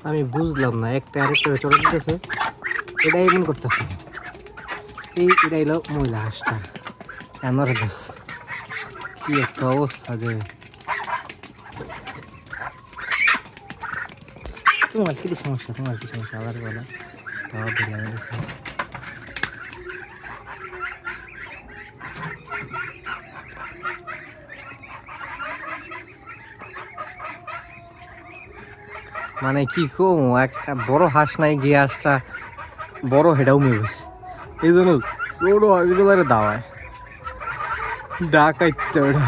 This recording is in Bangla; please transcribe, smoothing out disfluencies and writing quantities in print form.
আমি বুঝলাম না, একটা আরেকটা চলে দিতেছে, এটা এমন করতেছে। এটা এলো মহিলা হাঁসটা, আমার দোষ। কি একটা অবস্থা যে, তোমার কি সমস্যা, তোমার কি সমস্যা আবার বলো। খাওয়া দিলাম মানে কি কম, একটা বড় হাঁস নাই, যে হাঁসটা বড় হেডাও মেয়েছে, এই জন্য ছোট হাঁসগুলো দাওয়ায় ডাকাইতে ওটা।